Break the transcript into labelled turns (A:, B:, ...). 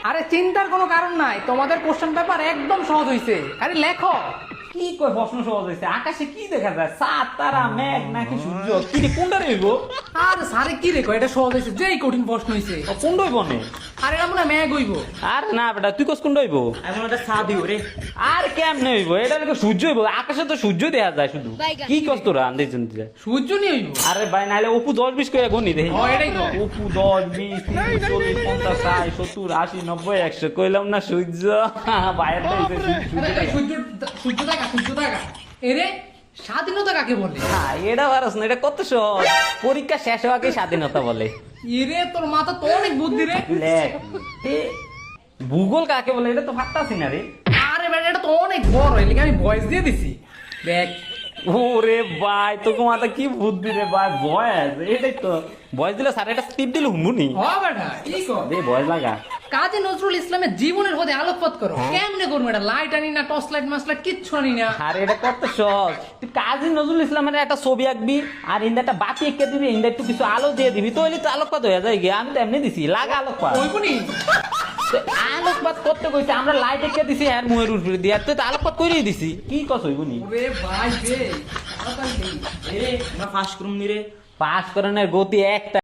A: আরে চিন্তার কোনো কারণ নাই, তোমাদের কোশ্চেন পেপার একদম সহজ হইছে। আরে লেখো।
B: কি কই প্রশ্ন সহজ হয়েছে? আকাশে কি দেখা যায়? চাঁদ, তারা, মেঘ নাকি সূর্য? কি রে, কোনটা রইব?
A: আর স্যারে কি রেখো, এটা সহজ হইছে, যেই কঠিন প্রশ্ন হইছে।
B: কোনটা হইব নে?
A: আরে এটা মনে হয় মেঘ হইব।
B: আর না বেটা, তুই কস কোনটা হইব?
C: এখন ওটা চা দিব রে।
B: আর কেমনে হইব? এটা নাকি সূর্য হইব? আকাশে তো সূর্য দেখা যায় শুধু। কি কস তোরা আন্দাজ জানতে?
A: সূর্য নিয়ে হইব।
B: আরে ভাই, নাহলে অপু 10-20 করে গনি দেখি।
A: ও, এটাই তো।
B: অপু 10-20 30 40 50 60 70 80 90 100 কইলাম না সূর্য। বাইরে
A: আরে এই সূর্য দেখা, সূর্য দেখা। এরে স্বাধীনতা কাকে বলে?
B: এটা পারস না, এটা কত সহজ। পরীক্ষা শেষ হওয়াকে স্বাধীনতা বলে।
A: এরে তোর মাথা তো অনেক বুদ্ধি রে।
B: লেখ। ভূগোল কাকে বলে এটা তো ভাবতাছি না রে।
A: আরে বেটা, এটা তো অনেক বড়, এলিকে আমি ভয়েস দিয়ে দিছি। দেখ।
B: ওরে ভাই, তোকে মাথা কি বুদ্ধি রে ভাই। বয়স এটাই তো, বয়স দিলে স্যার এটা স্পিড দিলে হুমুনি।
A: হ বেটা, কি কর?
B: দে বয়স লাগা।
A: কাজী নজরুল ইসলামের জীবনের পথে আলোকপাত করো। কেমনে করবো এটা? লাইট আনি না, টর্চ লাইট মাসলাইট কিচ্ছু আনি না।
B: আর এটা কত সহজ। তুই কাজী নজরুল ইসলামের একটা ছবি আঁকবি, আর ইন্দা একটা বাতি এঁকে দিবি, ইন্দা একটু কিছু আলো দিয়ে দিবি, তো তো আলোকপাত হয়ে যায় গিয়ে। আমি তো এমনি দিছি, লাগা আলোকপাত।
A: ওইবনি।
B: তো আলোকপাত করতে কইছে, আমরা লাইট এঁকে দিছি আর মুয়ের উপরে দিয়ে, আর তুই তো আলোকপাত করেই দিছি। কি কস হইবনি?
A: ওরে ভাই রে, তাড়াতাড়ি দে।
C: এ আমরা ফাঁস করুম নি রে।
B: পাস করানোর গতি একটা।